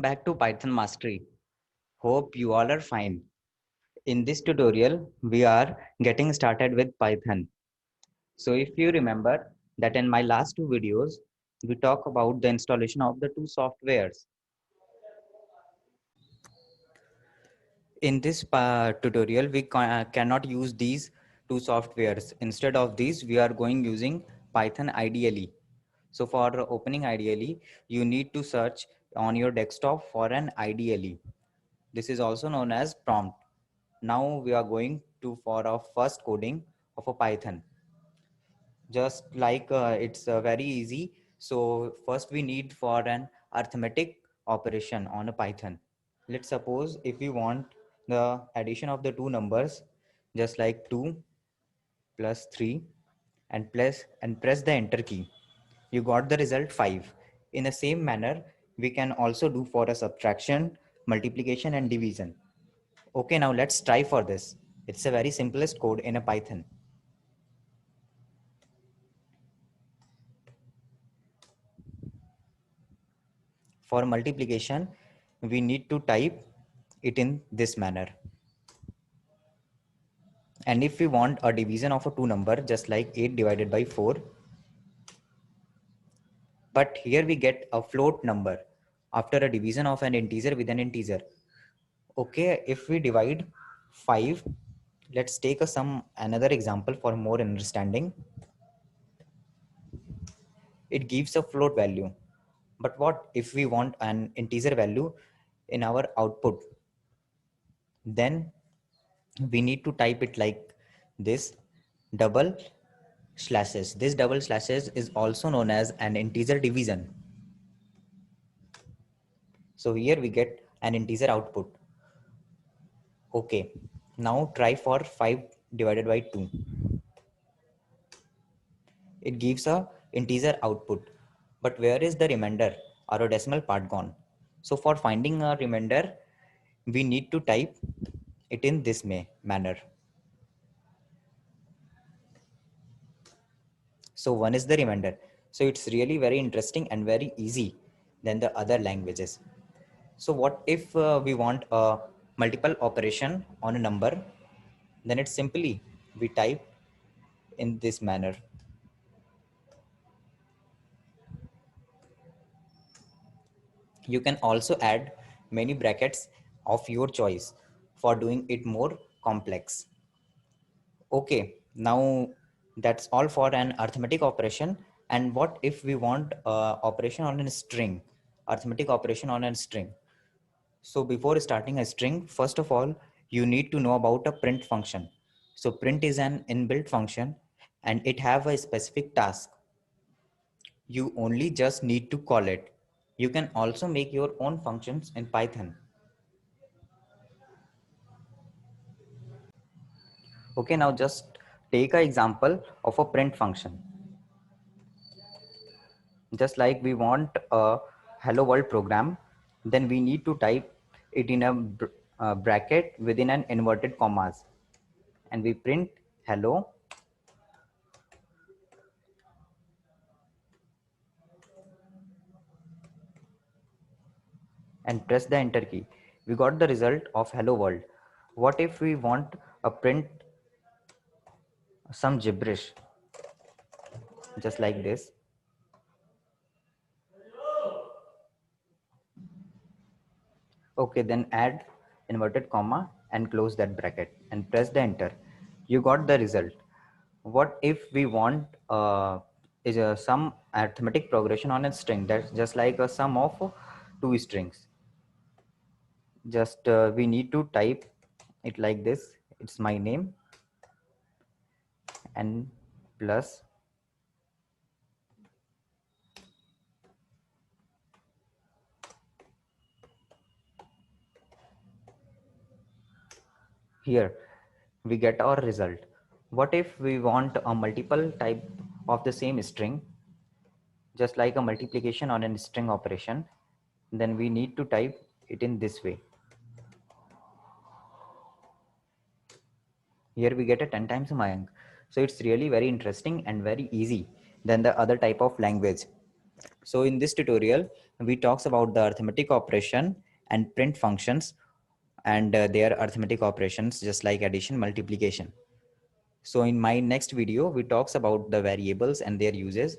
back to Python Mastery. Hope you all are fine. In this tutorial, we are getting started with Python. So if you remember that in my last two videos, we talk about the installation of the two softwares. In this tutorial, we cannot use these two softwares. Instead of these, we are going using Python IDLE. So for opening IDLE, you need to search on your desktop for an IDLE. This is also known as prompt. Now we are going to for our first coding of a Python. Just like it's very easy. So first we need for an arithmetic operation on a Python. Let's suppose if we want the addition of the two numbers, just like 2 plus 3 and press the enter key. You got the result 5. In the same manner, we can also do for a subtraction, multiplication and division. Okay, now let's try for this. It's a very simplest code in a Python. For multiplication, we need to type it in this manner. And if we want a division of a two number, just like 8 divided by 4, but here we get a float number after a division of an integer with an integer. Okay, if we divide 5, let's take another example for more understanding. It gives a float value. But what if we want an integer value in our output? Then we need to type it like this, double slashes. This double slashes is also known as an integer division. So here we get an integer output. Okay, now try for 5 divided by 2. It gives a integer output. But where is the remainder or a decimal part gone? So for finding a remainder, we need to type it in this manner. So 1 is the remainder. So it's really very interesting and very easy than the other languages. So what if we want a multiple operation on a number? Then it's simply we type in this manner. You can also add many brackets of your choice for doing it more complex. Okay, now that's all for an arithmetic operation. And what if we want operation on a string, arithmetic operation on a string? So before starting a string, first of all, you need to know about a print function. So print is an inbuilt function and it have a specific task. You only just need to call it. You can also make your own functions in Python. Okay, now just take an example of a print function. Just like we want a hello world program, then we need to type it in a bracket within an inverted commas, and we print hello and press the enter key. We got the result of hello world. What if we want a print some gibberish, just like this? Okay, then add inverted comma and close that bracket and press the enter. You got the result. What if we want is a some arithmetic progression on a string? That's just like a sum of two strings. Just we need to type it like this. It's my name and plus here we get our result. What if we want a multiple type of the same string, just like a multiplication on a string operation? Then we need to type it in this way. Here we get a 10 times Mayank. So it's really very interesting and very easy than the other type of language. So in this tutorial, we talks about the arithmetic operation and print functions and their arithmetic operations, just like addition, multiplication. So in my next video, we talks about the variables and their uses.